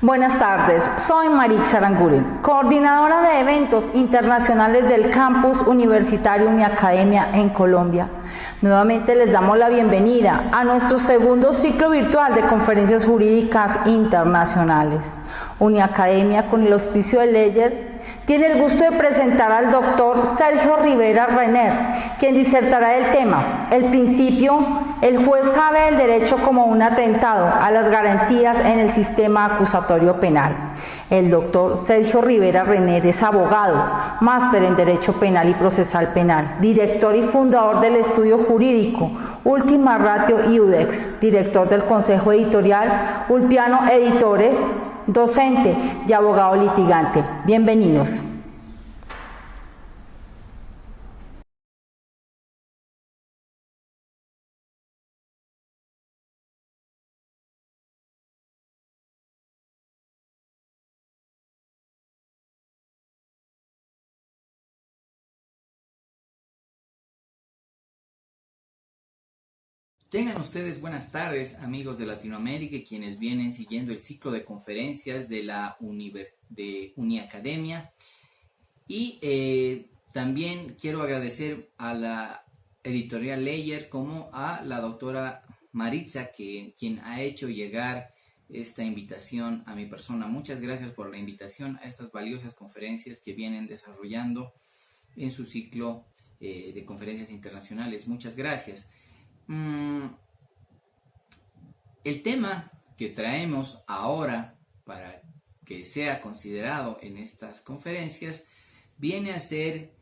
Buenas tardes, soy Marix Aranguren, coordinadora de eventos internacionales del Campus Universitario Uniacademia en Colombia. Nuevamente les damos la bienvenida a nuestro segundo ciclo virtual de conferencias jurídicas internacionales. Uniacademia, con el auspicio de Leyer, tiene el gusto de presentar al doctor Sergio Rivera Renner, quien disertará del tema: el principio, el juez sabe del derecho como un atentado a las garantías en el sistema acusatorio penal. El doctor Sergio Rivera Renner es abogado, máster en Derecho Penal y Procesal Penal, director y fundador del estudio jurídico Ultima Ratio Iudex, director del Consejo Editorial Ulpiano Editores, docente y abogado litigante. Bienvenidos. Tengan ustedes buenas tardes, amigos de Latinoamérica y quienes vienen siguiendo el ciclo de conferencias de la Uniacademia. Y también quiero agradecer a la editorial Leyer como a la doctora Maritza, quien ha hecho llegar esta invitación a mi persona. Muchas gracias por la invitación a estas valiosas conferencias que vienen desarrollando en su ciclo de conferencias internacionales. Muchas gracias. El tema que traemos ahora para que sea considerado en estas conferencias viene a ser: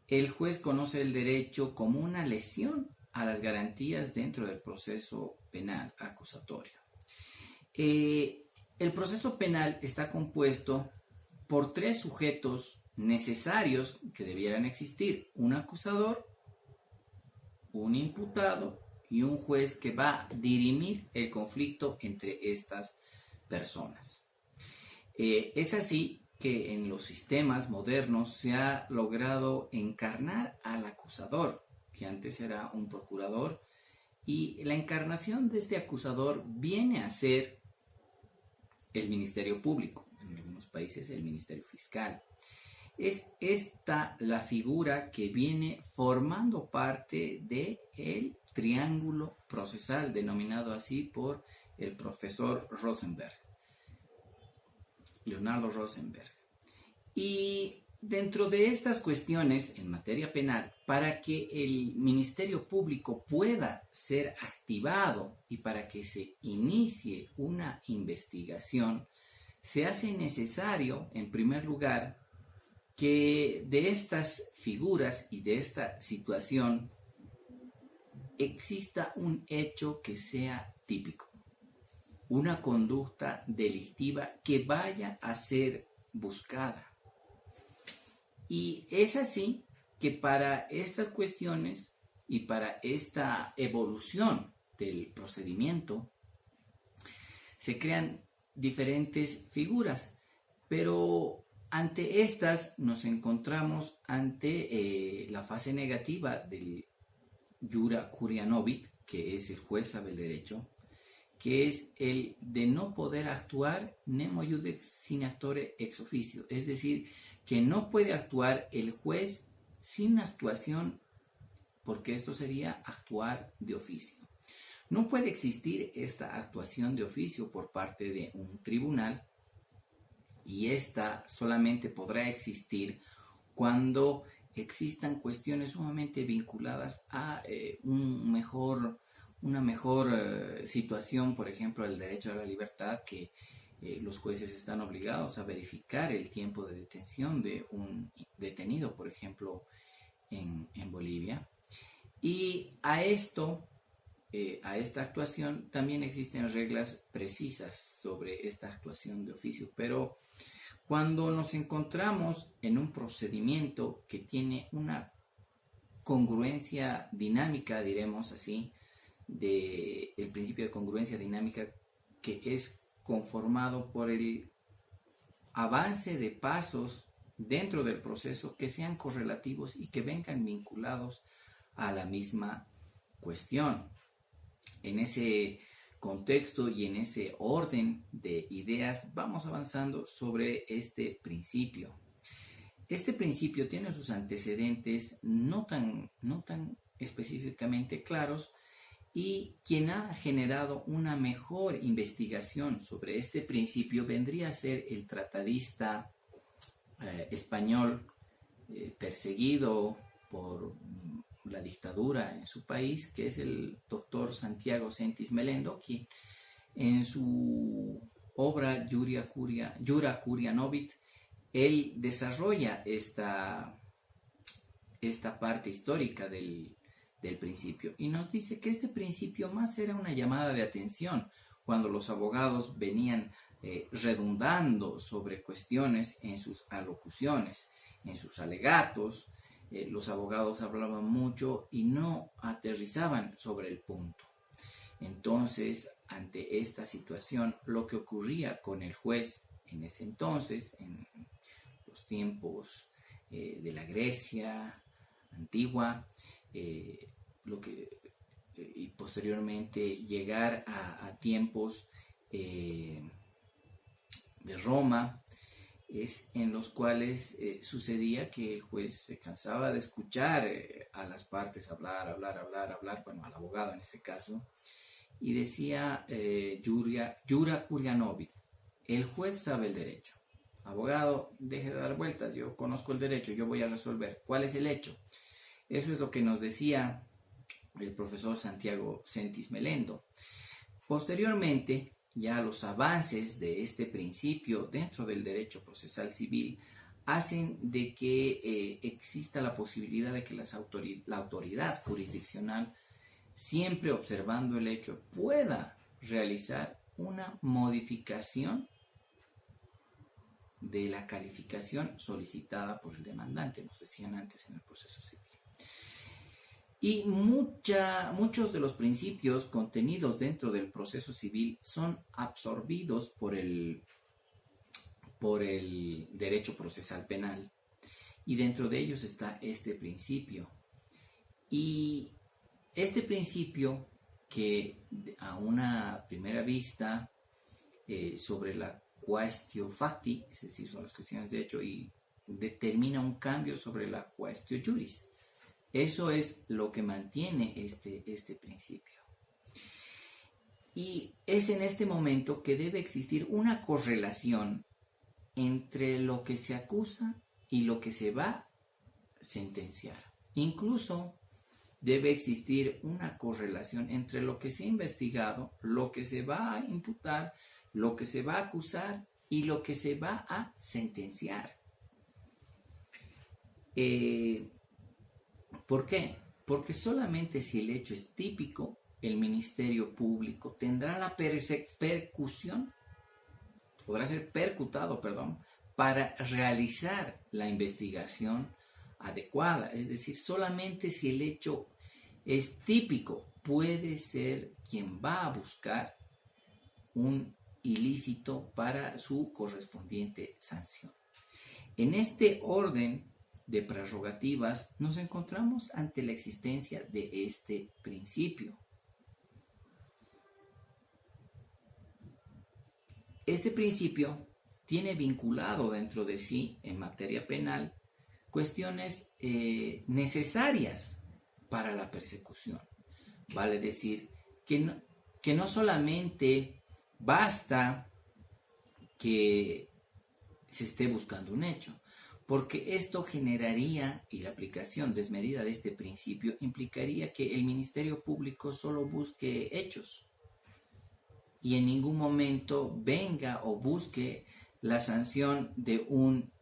el juez conoce el derecho como una lesión a las garantías dentro del proceso penal acusatorio. El proceso penal está compuesto por tres sujetos necesarios que debieran existir: un acusador, un imputado y un juez que va a dirimir el conflicto entre estas personas. Es así que en los sistemas modernos se ha logrado encarnar al acusador, que antes era un procurador, y la encarnación de este acusador viene a ser el Ministerio Público, en algunos países el Ministerio Fiscal. Es esta la figura que viene formando parte del triángulo procesal, denominado así por el profesor Rosenberg, Leonardo Rosenberg. Y dentro de estas cuestiones en materia penal, para que el Ministerio Público pueda ser activado y para que se inicie una investigación, se hace necesario, en primer lugar, que de estas figuras y de esta situación exista un hecho que sea típico, una conducta delictiva que vaya a ser buscada. Y es así que para estas cuestiones y para esta evolución del procedimiento se crean diferentes figuras, pero ante estas nos encontramos ante la fase negativa del Jura curia novit, que es el juez sabe el derecho, que es el de no poder actuar nemo iudex sin actore ex officio, es decir, que no puede actuar el juez sin actuación, porque esto sería actuar de oficio. No puede existir esta actuación de oficio por parte de un tribunal, y esta solamente podrá existir cuando existan cuestiones sumamente vinculadas a una mejor situación, por ejemplo, el derecho a la libertad, que los jueces están obligados a verificar el tiempo de detención de un detenido, por ejemplo, en Bolivia. Y a esta actuación también existen reglas precisas sobre esta actuación de oficio, pero cuando nos encontramos en un procedimiento que tiene una congruencia dinámica, diremos así, el principio de congruencia dinámica, que es conformado por el avance de pasos dentro del proceso que sean correlativos y que vengan vinculados a la misma cuestión. En ese contexto y en ese orden de ideas vamos avanzando sobre este principio. Este principio tiene sus antecedentes no tan específicamente claros, y quien ha generado una mejor investigación sobre este principio vendría a ser el tratadista español perseguido por la dictadura en su país, que es el doctor Santiago Sentis Melendo, quien en su obra Jura Curia Novit, él desarrolla esta parte histórica del principio y nos dice que este principio más era una llamada de atención cuando los abogados venían redundando sobre cuestiones en sus alocuciones, en sus alegatos. Los abogados hablaban mucho y no aterrizaban sobre el punto. Entonces, ante esta situación, lo que ocurría con el juez en ese entonces, en los tiempos de la Grecia antigua, y posteriormente llegar a tiempos de Roma, es en los cuales sucedía que el juez se cansaba de escuchar a las partes hablar, bueno, al abogado en este caso, y decía Jura Curia Novit, el juez sabe el derecho. Abogado, deje de dar vueltas, yo conozco el derecho, yo voy a resolver. ¿Cuál es el hecho? Eso es lo que nos decía el profesor Santiago Sentis Melendo. Posteriormente, ya los avances de este principio dentro del derecho procesal civil hacen de que exista la posibilidad de que la autoridad jurisdiccional, siempre observando el hecho, pueda realizar una modificación de la calificación solicitada por el demandante, nos decían antes en el proceso civil. Y muchos de los principios contenidos dentro del proceso civil son absorbidos por el derecho procesal penal, y dentro de ellos está este principio. Y este principio, que a una primera vista sobre la quaestio facti, es decir, son las cuestiones de hecho, y determina un cambio sobre la quaestio juris. Eso es lo que mantiene este principio. Y es en este momento que debe existir una correlación entre lo que se acusa y lo que se va a sentenciar. Incluso debe existir una correlación entre lo que se ha investigado, lo que se va a imputar, lo que se va a acusar y lo que se va a sentenciar. ¿Por qué? Porque solamente si el hecho es típico, el Ministerio Público tendrá la podrá ser percutado, para realizar la investigación adecuada. Es decir, solamente si el hecho es típico, puede ser quien va a buscar un ilícito para su correspondiente sanción. En este orden de prerrogativas nos encontramos ante la existencia de este principio. Este principio tiene vinculado dentro de sí, en materia penal, cuestiones necesarias para la persecución. Vale decir que no solamente basta que se esté buscando un hecho, porque esto generaría, y la aplicación desmedida de este principio implicaría que el Ministerio Público solo busque hechos y en ningún momento venga o busque la sanción de un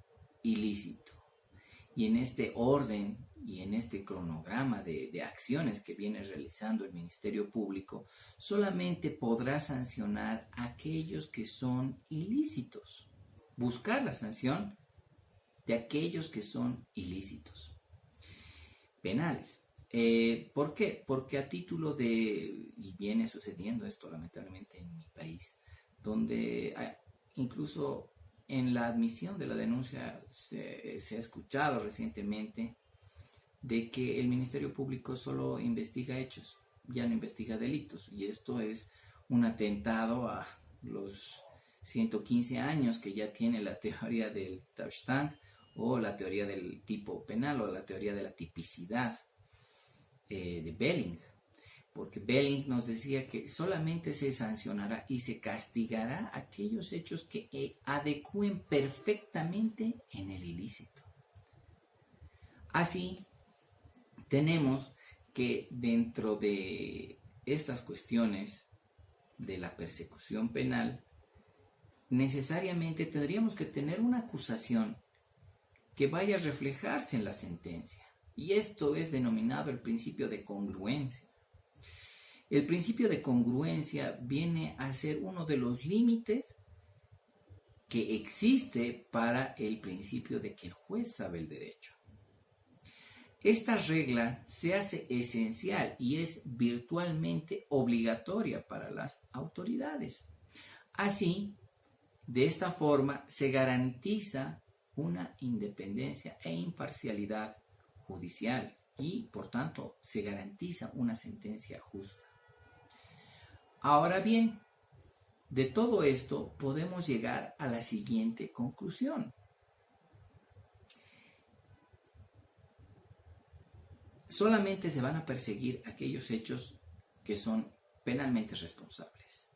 ilícito. Y en este orden y en este cronograma de acciones que viene realizando el Ministerio Público, solamente podrá sancionar a aquellos que son ilícitos, buscar la sanción de aquellos que son ilícitos penales. ¿Por qué? Porque a título y viene sucediendo esto lamentablemente en mi país, donde incluso en la admisión de la denuncia se ha escuchado recientemente de que el Ministerio Público solo investiga hechos, ya no investiga delitos, y esto es un atentado a los 115 años que ya tiene la teoría del Tatbestand o la teoría del tipo penal o la teoría de la tipicidad de Belling. Porque Belling nos decía que solamente se sancionará y se castigará aquellos hechos que adecúen perfectamente en el ilícito. Así, tenemos que dentro de estas cuestiones de la persecución penal, necesariamente tendríamos que tener una acusación que vaya a reflejarse en la sentencia. Y esto es denominado el principio de congruencia. El principio de congruencia viene a ser uno de los límites que existe para el principio de que el juez sabe el derecho. Esta regla se hace esencial y es virtualmente obligatoria para las autoridades. Así, de esta forma se garantiza una independencia e imparcialidad judicial y, por tanto, se garantiza una sentencia justa. Ahora bien, de todo esto podemos llegar a la siguiente conclusión. Solamente se van a perseguir aquellos hechos que son penalmente responsables.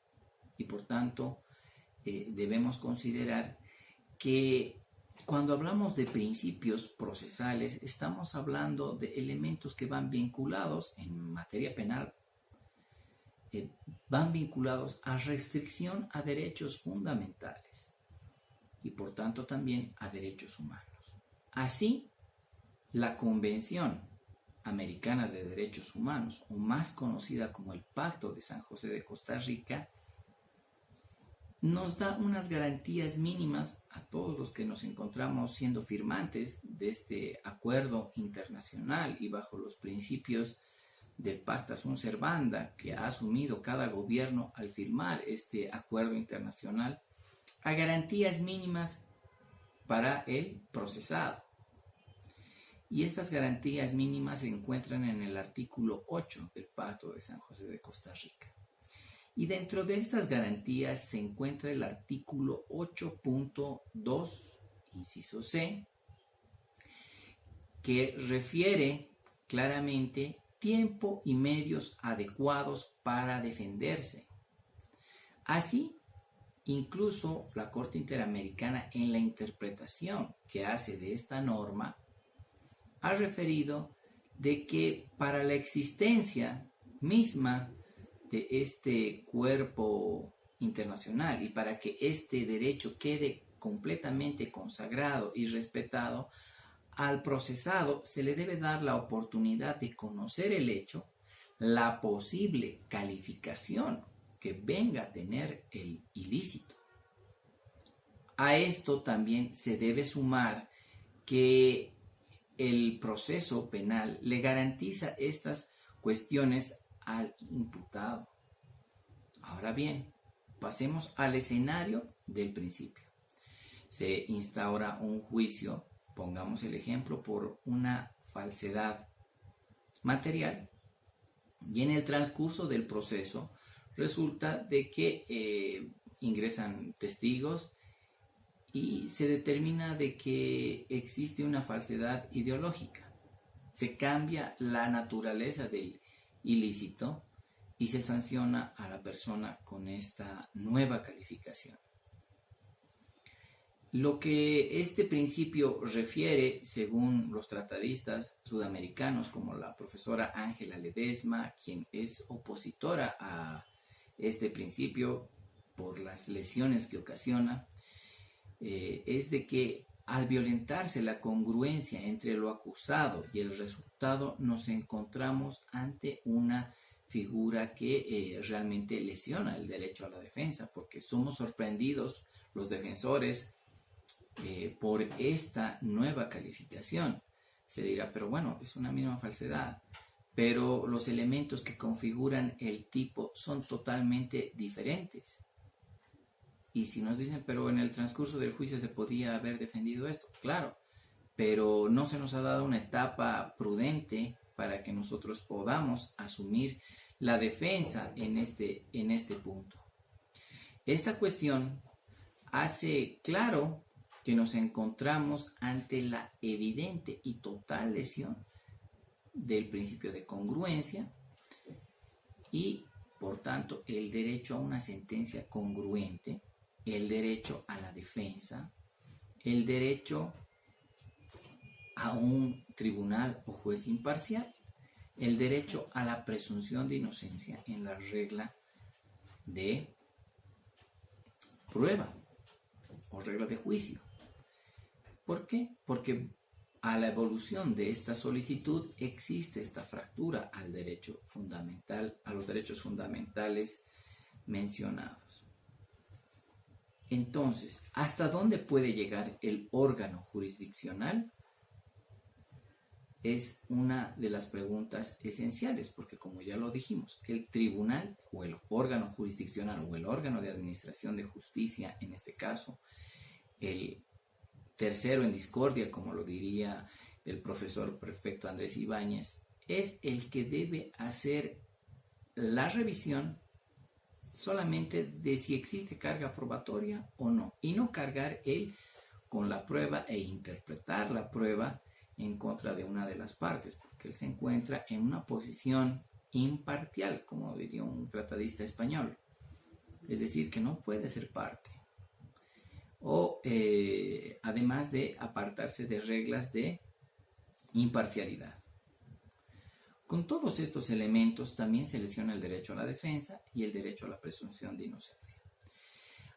Y por tanto, debemos considerar que cuando hablamos de principios procesales, estamos hablando de elementos que van vinculados en materia penal, van vinculados a restricción a derechos fundamentales y por tanto también a derechos humanos. Así, la Convención Americana de Derechos Humanos, o más conocida como el Pacto de San José de Costa Rica, nos da unas garantías mínimas a todos los que nos encontramos siendo firmantes de este acuerdo internacional y bajo los principios del Pacta Sunt Servanda que ha asumido cada gobierno al firmar este acuerdo internacional, a garantías mínimas para el procesado. Y estas garantías mínimas se encuentran en el artículo 8 del Pacto de San José de Costa Rica. Y dentro de estas garantías se encuentra el artículo 8.2, inciso C, que refiere claramente tiempo y medios adecuados para defenderse. Así, incluso la Corte Interamericana en la interpretación que hace de esta norma ha referido de que para la existencia misma de este cuerpo internacional y para que este derecho quede completamente consagrado y respetado, al procesado se le debe dar la oportunidad de conocer el hecho, la posible calificación que venga a tener el ilícito. A esto también se debe sumar que el proceso penal le garantiza estas cuestiones al imputado. Ahora bien, pasemos al escenario del principio. Se instaura un juicio, pongamos el ejemplo, por una falsedad material, y en el transcurso del proceso resulta de que ingresan testigos y se determina de que existe una falsedad ideológica. Se cambia la naturaleza del ilícito y se sanciona a la persona con esta nueva calificación. Lo que este principio refiere, según los tratadistas sudamericanos como la profesora Ángela Ledesma, quien es opositora a este principio por las lesiones que ocasiona, es de que al violentarse la congruencia entre lo acusado y el resultado, nos encontramos ante una figura que realmente lesiona el derecho a la defensa, porque somos sorprendidos los defensores por esta nueva calificación. Se dirá, pero bueno, es una misma falsedad, pero los elementos que configuran el tipo son totalmente diferentes. Y si nos dicen, pero en el transcurso del juicio se podía haber defendido esto, claro, pero no se nos ha dado una etapa prudente para que nosotros podamos asumir la defensa en este punto. Esta cuestión hace claro que nos encontramos ante la evidente y total lesión del principio de congruencia y, por tanto, el derecho a una sentencia congruente, el derecho a la defensa, el derecho a un tribunal o juez imparcial, el derecho a la presunción de inocencia en la regla de prueba o regla de juicio. ¿Por qué? Porque a la evolución de esta solicitud existe esta fractura al derecho fundamental, a los derechos fundamentales mencionados. Entonces, ¿hasta dónde puede llegar el órgano jurisdiccional? Es una de las preguntas esenciales, porque como ya lo dijimos, el tribunal o el órgano jurisdiccional o el órgano de administración de justicia, en este caso, el tercero en discordia, como lo diría el profesor prefecto Andrés Ibáñez, es el que debe hacer la revisión solamente de si existe carga probatoria o no, y no cargar él con la prueba e interpretar la prueba en contra de una de las partes, porque él se encuentra en una posición imparcial, como diría un tratadista español, es decir, que no puede ser parte, o además de apartarse de reglas de imparcialidad. Con todos estos elementos también se lesiona el derecho a la defensa y el derecho a la presunción de inocencia.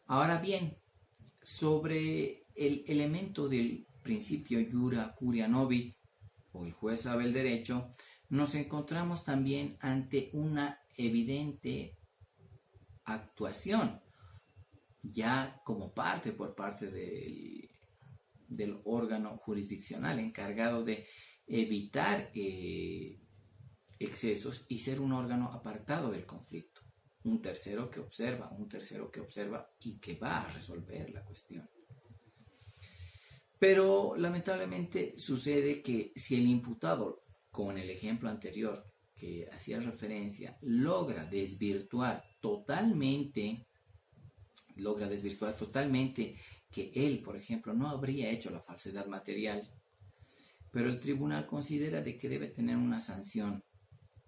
Ahora bien, sobre el elemento del principio iura curia novit, o el juez sabe el derecho, nos encontramos también ante una evidente actuación, ya como parte por parte del órgano jurisdiccional encargado de evitar excesos y ser un órgano apartado del conflicto, un tercero que observa y que va a resolver la cuestión. Pero lamentablemente sucede que si el imputado, como en el ejemplo anterior que hacía referencia, logra desvirtuar totalmente que él, por ejemplo, no habría hecho la falsedad material, pero el tribunal considera de que debe tener una sanción,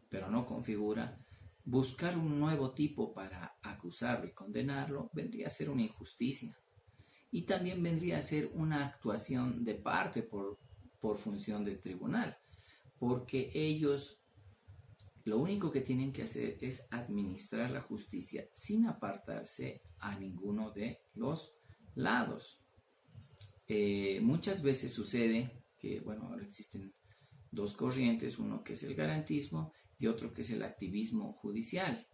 pero no configura, buscar un nuevo tipo para acusarlo y condenarlo vendría a ser una injusticia. Y también vendría a ser una actuación de parte por función del tribunal, porque ellos lo único que tienen que hacer es administrar la justicia sin apartarse a ninguno de los lados. Muchas veces sucede que, bueno, ahora existen dos corrientes, uno que es el garantismo y otro que es el activismo judicial.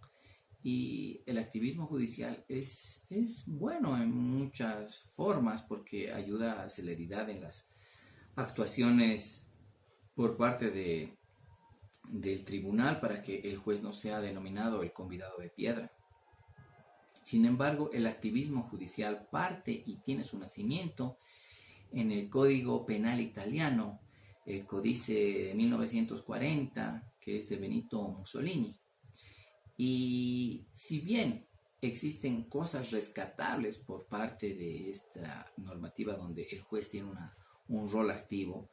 Y el activismo judicial es bueno en muchas formas porque ayuda a celeridad en las actuaciones por parte del tribunal para que el juez no sea denominado el convidado de piedra. Sin embargo, el activismo judicial parte y tiene su nacimiento en el Código Penal italiano, el Códice de 1940, que es de Benito Mussolini. Y si bien existen cosas rescatables por parte de esta normativa donde el juez tiene un rol activo,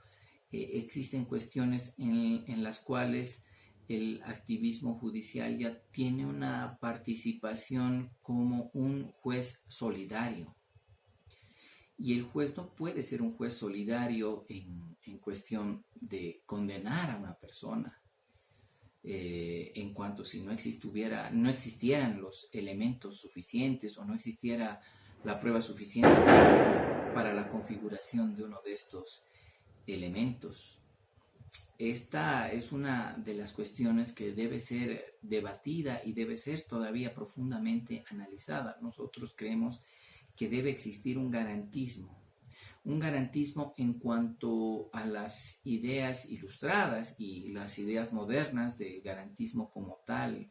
existen cuestiones en las cuales el activismo judicial ya tiene una participación como un juez solidario. Y el juez no puede ser un juez solidario en cuestión de condenar a una persona. En cuanto si no existieran los elementos suficientes o no existiera la prueba suficiente para la configuración de uno de estos elementos. Esta es una de las cuestiones que debe ser debatida y debe ser todavía profundamente analizada. Nosotros creemos que debe existir un garantismo en cuanto a las ideas ilustradas y las ideas modernas del garantismo como tal,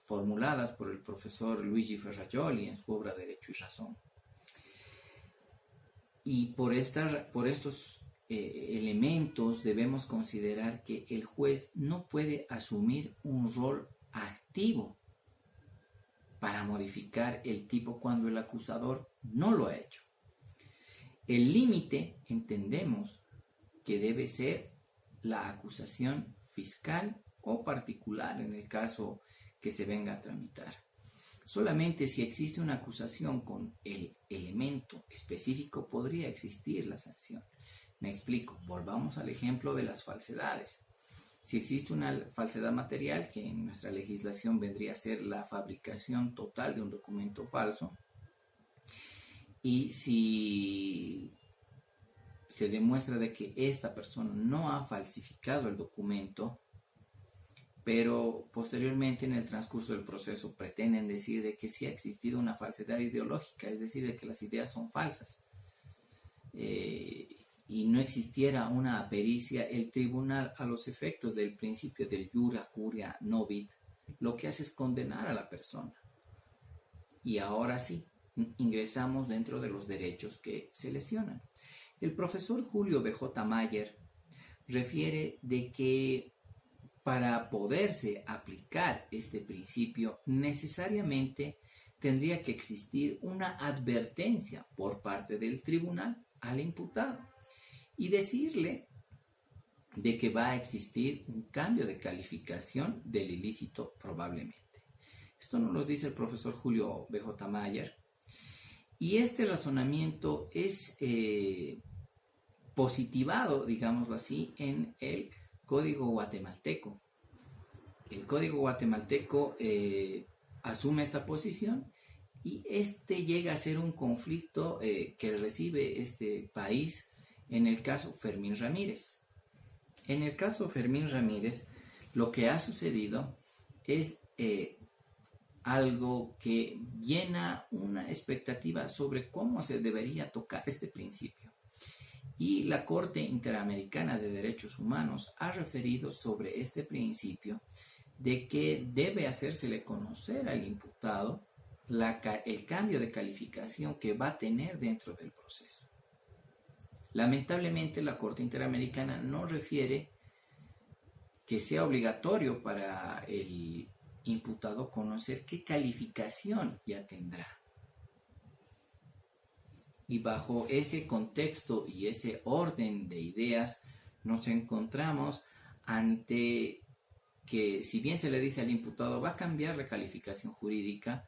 formuladas por el profesor Luigi Ferrajoli en su obra Derecho y Razón. Y por estos elementos debemos considerar que el juez no puede asumir un rol activo para modificar el tipo cuando el acusador no lo ha hecho. El límite, entendemos, que debe ser la acusación fiscal o particular en el caso que se venga a tramitar. Solamente si existe una acusación con el elemento específico podría existir la sanción. Me explico, volvamos al ejemplo de las falsedades. Si existe una falsedad material, que en nuestra legislación vendría a ser la fabricación total de un documento falso, y si se demuestra de que esta persona no ha falsificado el documento, pero posteriormente en el transcurso del proceso pretenden decir de que sí ha existido una falsedad ideológica, es decir, de que las ideas son falsas, y no existiera una pericia, el tribunal, a los efectos del principio del iura curia novit, lo que hace es condenar a la persona. Y ahora sí, ingresamos dentro de los derechos que se lesionan. El profesor Julio B.J. Mayer refiere de que para poderse aplicar este principio necesariamente tendría que existir una advertencia por parte del tribunal al imputado y decirle de que va a existir un cambio de calificación del ilícito probablemente. Esto nos lo dice el profesor Julio B.J. Mayer, y este razonamiento es positivado, digámoslo así, en el Código Guatemalteco. El Código Guatemalteco asume esta posición y este llega a ser un conflicto que recibe este país en el caso Fermín Ramírez. En el caso Fermín Ramírez, lo que ha sucedido es algo que llena una expectativa sobre cómo se debería tocar este principio. Y la Corte Interamericana de Derechos Humanos ha referido sobre este principio de que debe hacérsele conocer al imputado el cambio de calificación que va a tener dentro del proceso. Lamentablemente, la Corte Interamericana no refiere que sea obligatorio para el imputado conocer qué calificación ya tendrá. Y bajo ese contexto y ese orden de ideas nos encontramos ante que, si bien se le dice al imputado va a cambiar la calificación jurídica,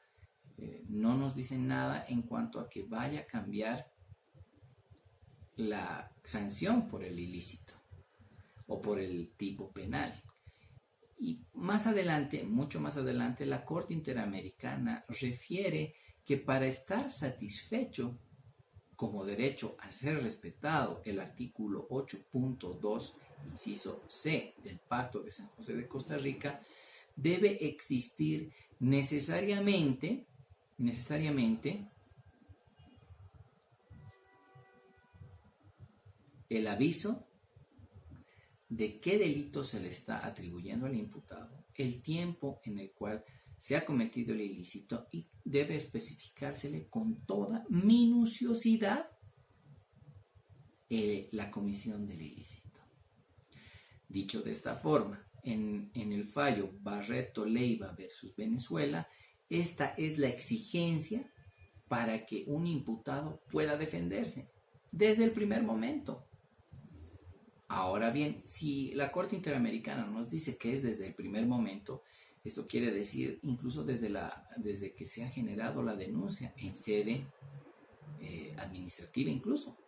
no nos dicen nada en cuanto a que vaya a cambiar la sanción por el ilícito o por el tipo penal. Y más adelante, mucho más adelante, la Corte Interamericana refiere que para estar satisfecho como derecho a ser respetado el artículo 8.2, inciso C del Pacto de San José de Costa Rica, debe existir necesariamente el aviso de qué delito se le está atribuyendo al imputado, el tiempo en el cual se ha cometido el ilícito y debe especificársele con toda minuciosidad la comisión del ilícito. Dicho de esta forma, en el fallo Barreto Leiva versus Venezuela, esta es la exigencia para que un imputado pueda defenderse desde el primer momento. Ahora bien, si la Corte Interamericana nos dice que es desde el primer momento, esto quiere decir incluso desde que se ha generado la denuncia en sede administrativa incluso,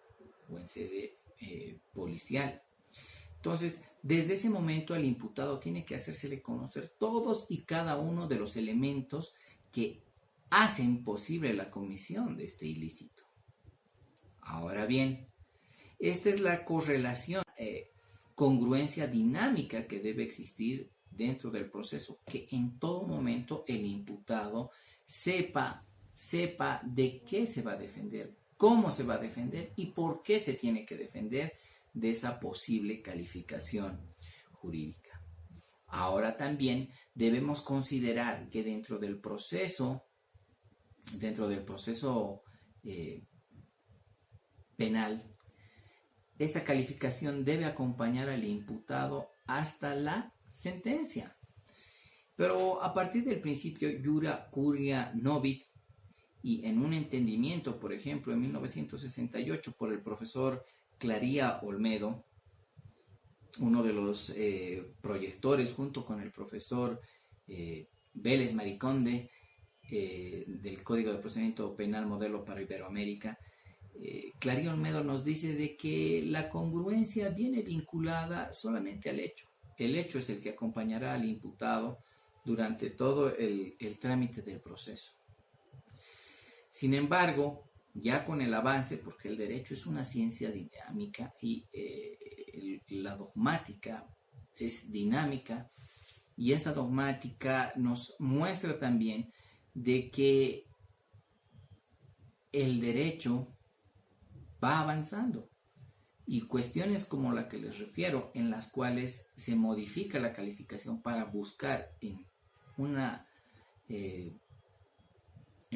o en sede policial. Entonces, desde ese momento al imputado tiene que hacérsele conocer todos y cada uno de los elementos que hacen posible la comisión de este ilícito. Ahora bien, esta es la correlación, congruencia dinámica que debe existir dentro del proceso, que en todo momento el imputado sepa de qué se va a defender, cómo se va a defender y por qué se tiene que defender de esa posible calificación jurídica. Ahora también debemos considerar que dentro del proceso penal, esta calificación debe acompañar al imputado hasta la sentencia. Pero a partir del principio Jura Curia Novit y en un entendimiento, por ejemplo, en 1968 por el profesor Claría Olmedo, uno de los proyectores junto con el profesor Vélez Mariconde del Código de Procedimiento Penal Modelo para Iberoamérica, Claría Olmedo nos dice de que la congruencia viene vinculada solamente al hecho. El hecho es el que acompañará al imputado durante todo el trámite del proceso. Sin embargo, ya con el avance, porque el derecho es una ciencia dinámica y la dogmática es dinámica, y esta dogmática nos muestra también de que el derecho va avanzando y cuestiones como la que les refiero, en las cuales se modifica la calificación para buscar en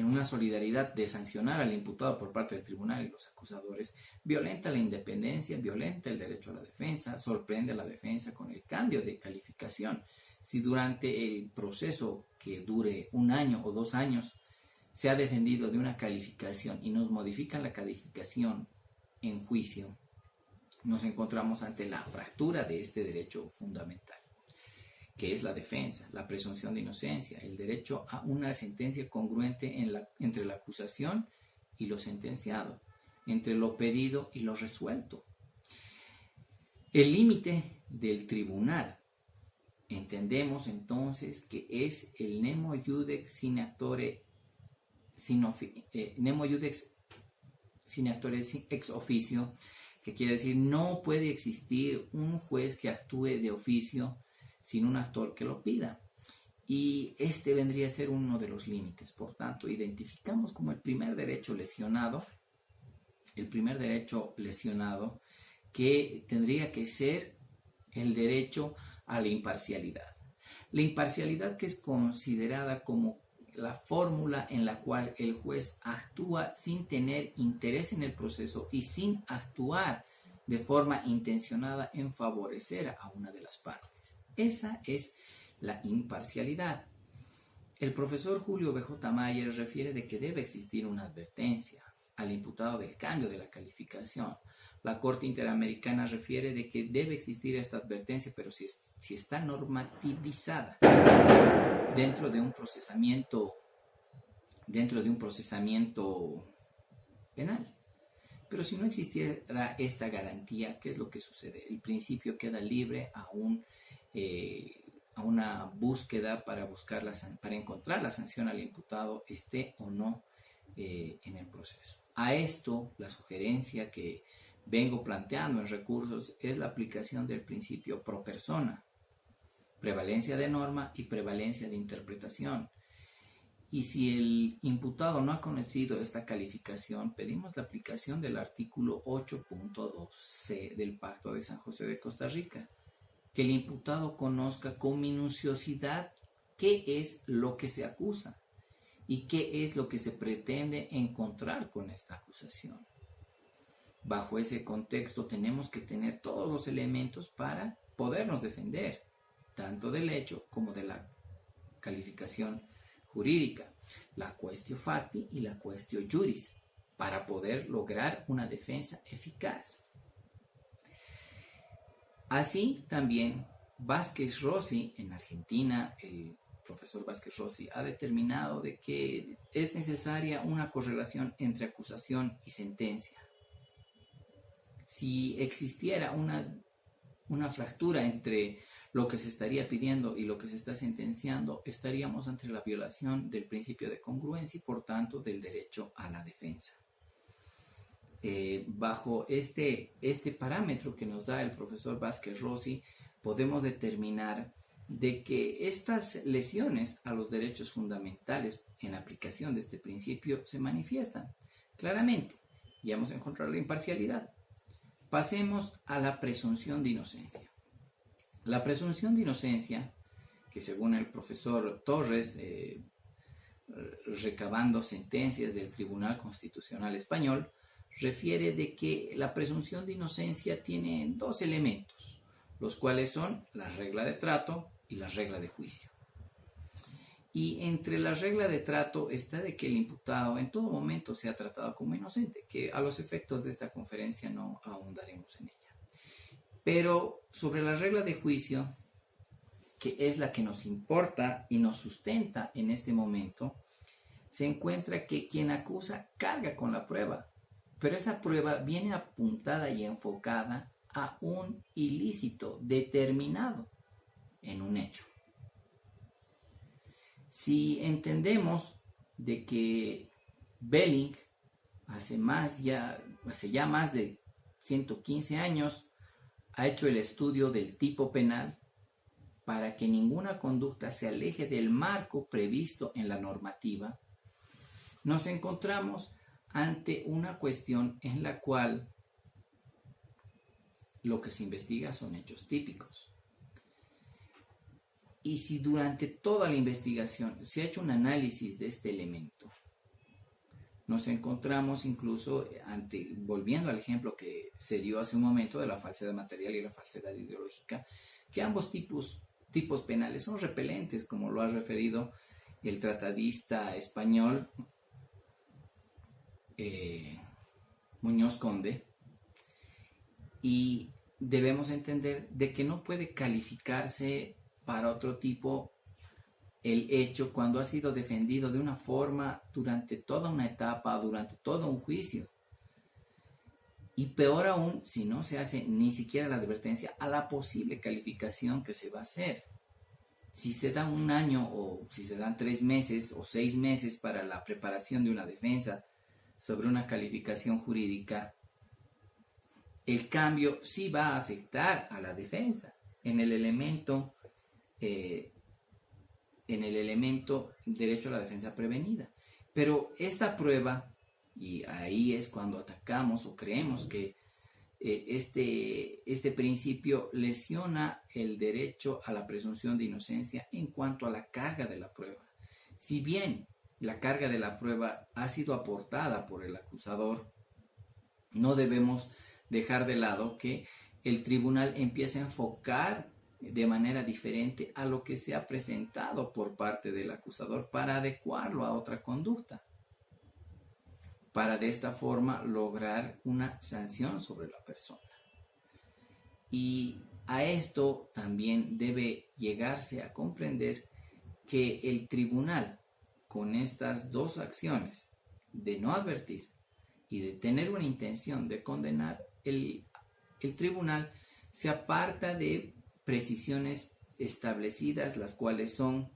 una solidaridad de sancionar al imputado por parte del tribunal y los acusadores, violenta la independencia, violenta el derecho a la defensa, sorprende a la defensa con el cambio de calificación. Si durante el proceso, que dure 1 año o 2 años, se ha defendido de una calificación y nos modifican la calificación en juicio, nos encontramos ante la fractura de este derecho fundamental, que es la defensa, la presunción de inocencia, el derecho a una sentencia congruente entre la acusación y lo sentenciado, entre lo pedido y lo resuelto. El límite del tribunal, entendemos entonces que es el nemo iudex sine actore ex officio, que quiere decir no puede existir un juez que actúe de oficio sin un actor que lo pida. Y este vendría a ser uno de los límites. Por tanto, identificamos como el primer derecho lesionado que tendría que ser el derecho a la imparcialidad. La imparcialidad, que es considerada como la fórmula en la cual el juez actúa sin tener interés en el proceso y sin actuar de forma intencionada en favorecer a una de las partes. Esa es la imparcialidad. El profesor Julio B.J. Mayer refiere de que debe existir una advertencia al imputado del cambio de la calificación. La Corte Interamericana refiere de que debe existir esta advertencia, pero si está normativizada dentro de un procesamiento penal. Pero si no existiera esta garantía, ¿qué es lo que sucede? El principio queda libre a una búsqueda para encontrar la sanción al imputado, esté o no en el proceso. A esto, la sugerencia que vengo planteando en recursos es la aplicación del principio pro persona, prevalencia de norma y prevalencia de interpretación. Y si el imputado no ha conocido esta calificación, pedimos la aplicación del artículo 8.2c del Pacto de San José de Costa Rica, que el imputado conozca con minuciosidad qué es lo que se acusa y qué es lo que se pretende encontrar con esta acusación. Bajo ese contexto tenemos que tener todos los elementos para podernos defender, tanto del hecho como de la calificación jurídica, la quaestio facti y la quaestio juris, para poder lograr una defensa eficaz. Así también Vázquez Rossi, en Argentina, el profesor Vázquez Rossi ha determinado de que es necesaria una correlación entre acusación y sentencia. Si existiera una fractura entre lo que se estaría pidiendo y lo que se está sentenciando, estaríamos ante la violación del principio de congruencia y por tanto del derecho a la defensa. Bajo este parámetro que nos da el profesor Vázquez Rossi, podemos determinar de que estas lesiones a los derechos fundamentales en aplicación de este principio se manifiestan claramente. Ya hemos encontrado la imparcialidad. Pasemos a la presunción de inocencia. La presunción de inocencia, que según el profesor Torres, recabando sentencias del Tribunal Constitucional Español, refiere de que la presunción de inocencia tiene 2 elementos, los cuales son la regla de trato y la regla de juicio. Y entre la regla de trato está de que el imputado en todo momento sea tratado como inocente, que a los efectos de esta conferencia no ahondaremos en ella. Pero sobre la regla de juicio, que es la que nos importa y nos sustenta en este momento, se encuentra que quien acusa carga con la prueba, pero esa prueba viene apuntada y enfocada a un ilícito determinado en un hecho. Si entendemos de que Belling hace ya más de 115 años ha hecho el estudio del tipo penal para que ninguna conducta se aleje del marco previsto en la normativa, nos encontramos ante una cuestión en la cual lo que se investiga son hechos típicos. Y si durante toda la investigación se ha hecho un análisis de este elemento, nos encontramos incluso volviendo al ejemplo que se dio hace un momento de la falsedad material y la falsedad ideológica, que ambos tipos penales son repelentes, como lo ha referido el tratadista español Muñoz Conde, y debemos entender de que no puede calificarse para otro tipo el hecho cuando ha sido defendido de una forma durante toda una etapa, durante todo un juicio. Y peor aún, si no se hace ni siquiera la advertencia a la posible calificación que se va a hacer. Si se da un año o si se dan 3 meses o 6 meses para la preparación de una defensa sobre una calificación jurídica, el cambio sí va a afectar a la defensa en el elemento derecho a la defensa prevenida. Pero esta prueba, y ahí es cuando atacamos o creemos que este principio lesiona el derecho a la presunción de inocencia en cuanto a la carga de la prueba. Si bien la carga de la prueba ha sido aportada por el acusador, no debemos dejar de lado que el tribunal empieza a enfocar de manera diferente a lo que se ha presentado por parte del acusador para adecuarlo a otra conducta, para de esta forma lograr una sanción sobre la persona. Y a esto también debe llegarse a comprender que el tribunal, con estas dos acciones de no advertir y de tener una intención de condenar, el tribunal se aparta de precisiones establecidas, las cuales son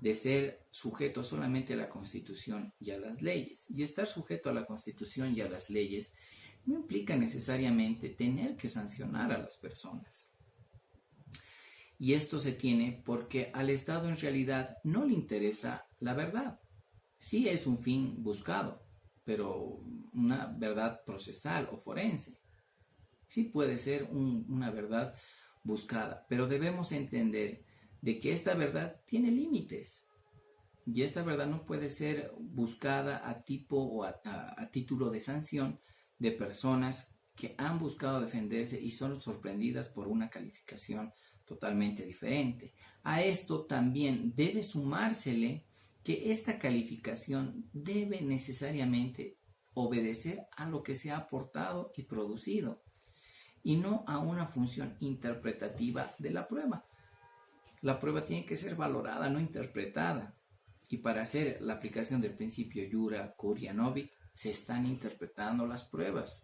de ser sujeto solamente a la Constitución y a las leyes. Y estar sujeto a la Constitución y a las leyes no implica necesariamente tener que sancionar a las personas. Y esto se tiene porque al Estado en realidad no le interesa la verdad. Sí es un fin buscado, pero una verdad procesal o forense. Sí puede ser una verdad buscada, pero debemos entender de que esta verdad tiene límites y esta verdad no puede ser buscada a título de sanción de personas que han buscado defenderse y son sorprendidas por una calificación totalmente diferente. A esto también debe sumársele que esta calificación debe necesariamente obedecer a lo que se ha aportado y producido y no a una función interpretativa de la prueba. La prueba tiene que ser valorada, no interpretada. Y para hacer la aplicación del principio iura, curia, novit, se están interpretando las pruebas.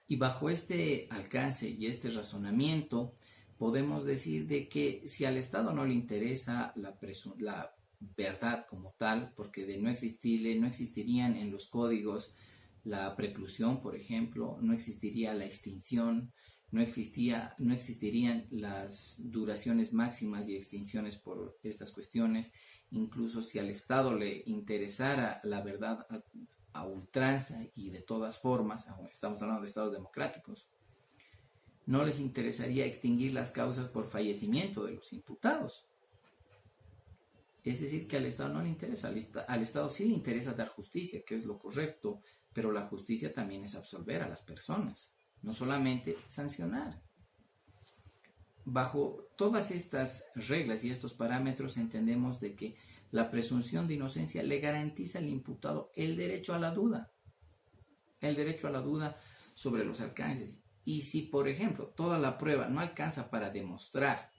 Y bajo este alcance y este razonamiento, podemos decir de que si al Estado no le interesa la verdad como tal, porque de no existirle, no existirían en los códigos la preclusión, por ejemplo, no existiría la extinción, no existirían las duraciones máximas y extinciones por estas cuestiones. Incluso si al Estado le interesara la verdad a ultranza y de todas formas, estamos hablando de estados democráticos, no les interesaría extinguir las causas por fallecimiento de los imputados. Es decir, que al Estado no le interesa, al Estado sí le interesa dar justicia, que es lo correcto, pero la justicia también es absolver a las personas, no solamente sancionar. bajo todas estas reglas y estos parámetros entendemos de que la presunción de inocencia le garantiza al imputado el derecho a la duda sobre los alcances. Y si, por ejemplo, toda la prueba no alcanza para demostrar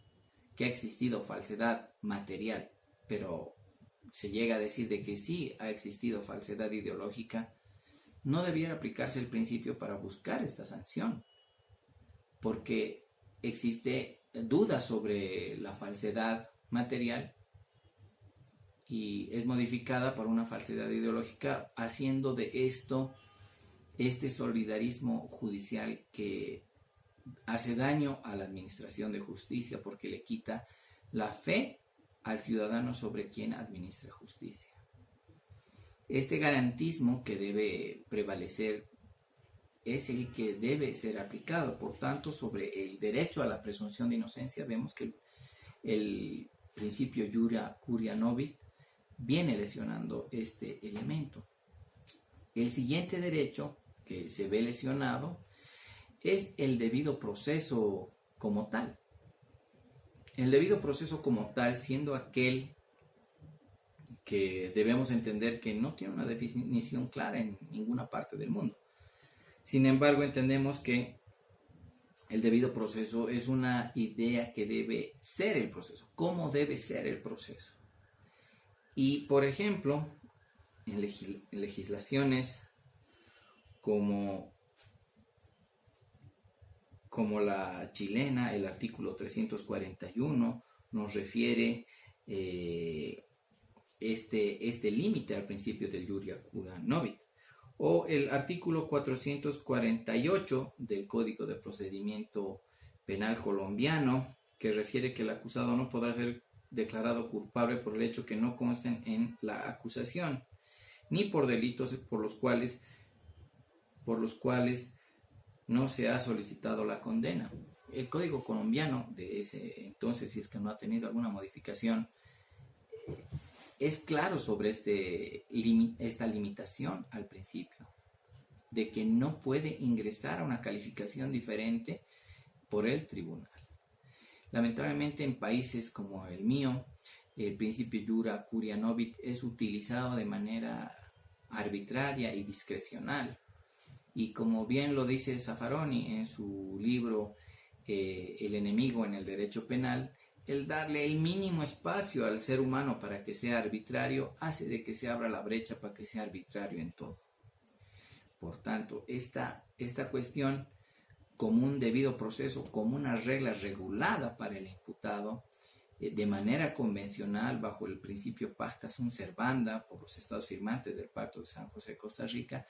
que ha existido falsedad material, pero se llega a decir de que sí ha existido falsedad ideológica, no debiera aplicarse el principio para buscar esta sanción, porque existe duda sobre la falsedad material y es modificada por una falsedad ideológica, haciendo de esto este solidarismo judicial que hace daño a la administración de justicia, porque le quita la fe al ciudadano sobre quien administra justicia. Este garantismo que debe prevalecer es el que debe ser aplicado. Por tanto, sobre el derecho a la presunción de inocencia, vemos que el principio iura curia novit viene lesionando este elemento. El siguiente derecho que se ve lesionado es el debido proceso como tal. El debido proceso como tal, siendo aquel que debemos entender que no tiene una definición clara en ninguna parte del mundo. Sin embargo, entendemos que el debido proceso es una idea que debe ser el proceso. ¿Cómo debe ser el proceso? Y, por ejemplo, en legislaciones como la chilena, el artículo 341 nos refiere este límite al principio del iura curia novit, o el artículo 448 del Código de Procedimiento Penal colombiano, que refiere que el acusado no podrá ser declarado culpable por el hecho que no consten en la acusación, ni por delitos por los cuales no se ha solicitado la condena. El Código colombiano de ese entonces, si es que no ha tenido alguna modificación, es claro sobre esta limitación al principio, de que no puede ingresar a una calificación diferente por el tribunal. Lamentablemente, en países como el mío, el principio iura curia novit es utilizado de manera arbitraria y discrecional. Y como bien lo dice Zaffaroni en su libro El enemigo en el derecho penal, el darle el mínimo espacio al ser humano para que sea arbitrario hace de que se abra la brecha para que sea arbitrario en todo. Por tanto, esta cuestión como un debido proceso, como una regla regulada para el imputado, de manera convencional bajo el principio pacta sunt servanda por los estados firmantes del Pacto de San José de Costa Rica,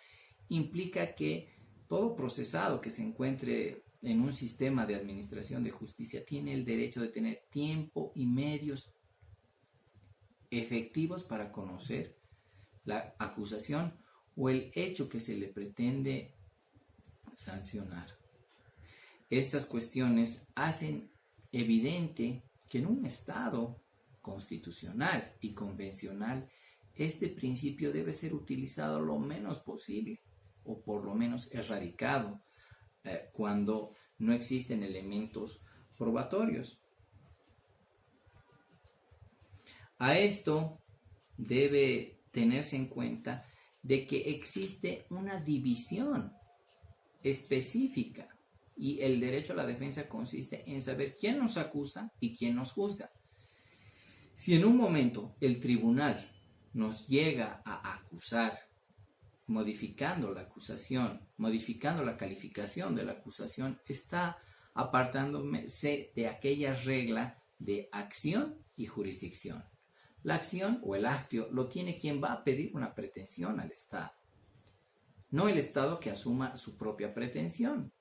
implica que todo procesado que se encuentre en un sistema de administración de justicia tiene el derecho de tener tiempo y medios efectivos para conocer la acusación o el hecho que se le pretende sancionar. Estas cuestiones hacen evidente que en un Estado constitucional y convencional este principio debe ser utilizado lo menos posible, o por lo menos erradicado cuando no existen elementos probatorios. A esto debe tenerse en cuenta de que existe una división específica y el derecho a la defensa consiste en saber quién nos acusa y quién nos juzga. Si en un momento el tribunal nos llega a acusar modificando la acusación, modificando la calificación de la acusación, está apartándose de aquella regla de acción y jurisdicción. La acción o el actio lo tiene quien va a pedir una pretensión al Estado, no el Estado que asuma su propia pretensión.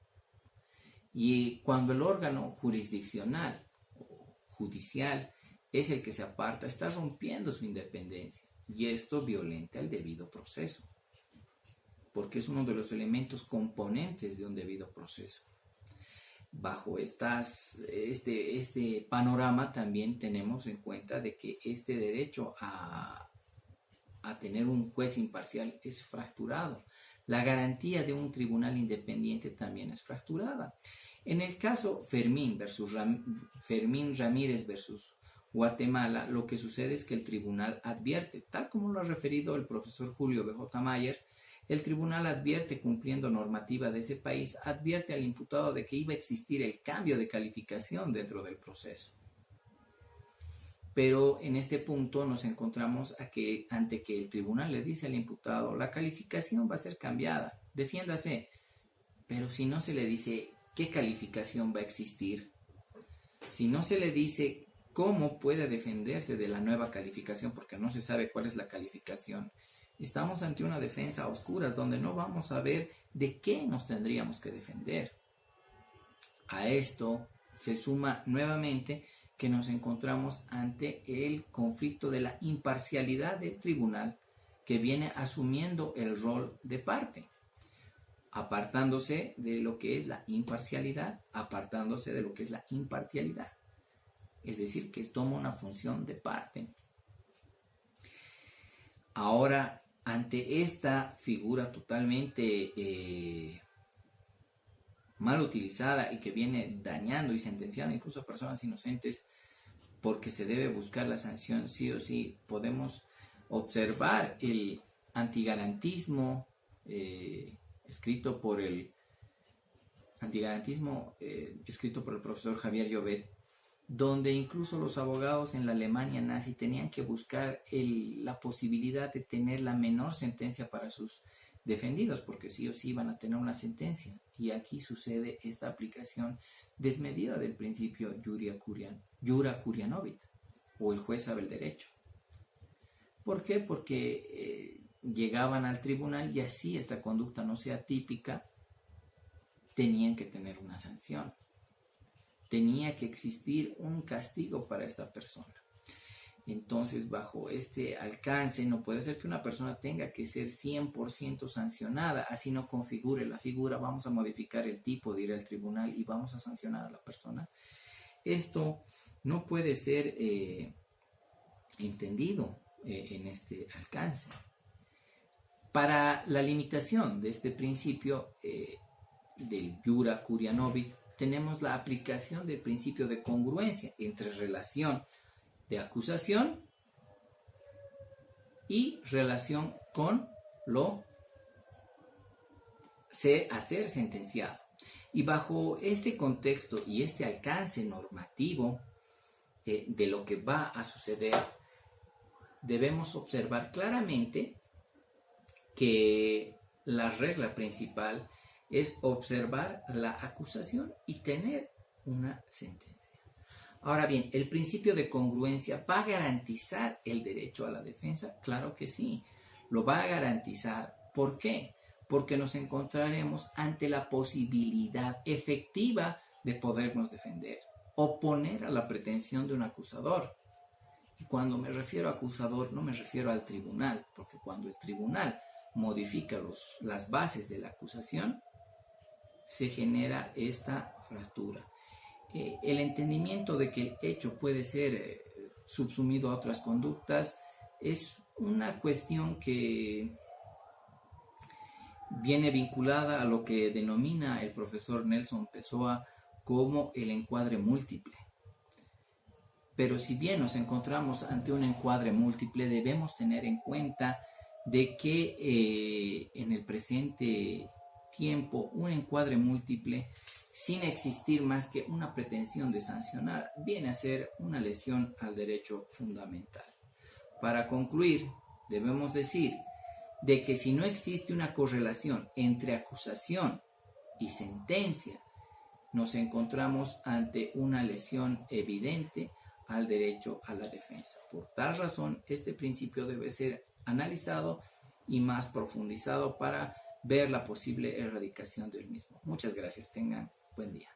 Y cuando el órgano jurisdiccional o judicial es el que se aparta, está rompiendo su independencia y esto violenta el debido proceso, porque es uno de los elementos componentes de un debido proceso. Bajo este panorama también tenemos en cuenta de que este derecho a tener un juez imparcial es fracturado. La garantía de un tribunal independiente también es fracturada. En el caso Fermín Ramírez versus Guatemala, lo que sucede es que el tribunal advierte, tal como lo ha referido el profesor Julio B.J. Mayer, el tribunal advierte, cumpliendo normativa de ese país, advierte al imputado de que iba a existir el cambio de calificación dentro del proceso. Pero en este punto nos encontramos ante que el tribunal le dice al imputado, la calificación va a ser cambiada, defiéndase. Pero si no se le dice qué calificación va a existir, si no se le dice cómo puede defenderse de la nueva calificación, porque no se sabe cuál es la calificación, estamos ante una defensa a oscuras donde no vamos a ver de qué nos tendríamos que defender. A esto se suma nuevamente que nos encontramos ante el conflicto de la imparcialidad del tribunal, que viene asumiendo el rol de parte, apartándose de lo que es la imparcialidad, apartándose de lo que es la imparcialidad. Es decir, que toma una función de parte. Ahora, ante esta figura totalmente mal utilizada y que viene dañando y sentenciando incluso a personas inocentes, porque se debe buscar la sanción sí o sí, podemos observar el antigarantismo escrito por el profesor Javier Llobet, donde incluso los abogados en la Alemania nazi tenían que buscar la posibilidad de tener la menor sentencia para sus defendidos, porque sí o sí iban a tener una sentencia. Y aquí sucede esta aplicación desmedida del principio Jura Curianovit, o el juez sabe el derecho. ¿Por qué? Porque llegaban al tribunal y así esta conducta no sea típica, tenían que tener una sanción. Tenía que existir un castigo para esta persona. Entonces, bajo este alcance, no puede ser que una persona tenga que ser 100% sancionada, así no configure la figura, vamos a modificar el tipo de ir al tribunal y vamos a sancionar a la persona. Esto no puede ser entendido en este alcance. Para la limitación de este principio del Jura Curianovit, tenemos la aplicación del principio de congruencia entre relación de acusación y relación con lo a ser sentenciado. Y bajo este contexto y este alcance normativo de lo que va a suceder, debemos observar claramente que la regla principal es observar la acusación y tener una sentencia. Ahora bien, ¿el principio de congruencia va a garantizar el derecho a la defensa? Claro que sí, lo va a garantizar. ¿Por qué? Porque nos encontraremos ante la posibilidad efectiva de podernos defender, oponer a la pretensión de un acusador. Y cuando me refiero a acusador, no me refiero al tribunal, porque cuando el tribunal modifica las bases de la acusación, se genera esta fractura. El entendimiento de que el hecho puede ser subsumido a otras conductas es una cuestión que viene vinculada a lo que denomina el profesor Nelson Pessoa como el encuadre múltiple. Pero si bien nos encontramos ante un encuadre múltiple, debemos tener en cuenta de que en el presente tiempo un encuadre múltiple, sin existir más que una pretensión de sancionar, viene a ser una lesión al derecho fundamental. Para concluir, debemos decir de que si no existe una correlación entre acusación y sentencia, nos encontramos ante una lesión evidente al derecho a la defensa. Por tal razón, este principio debe ser analizado y más profundizado para ver la posible erradicación del mismo. Muchas gracias. Tengan buen día.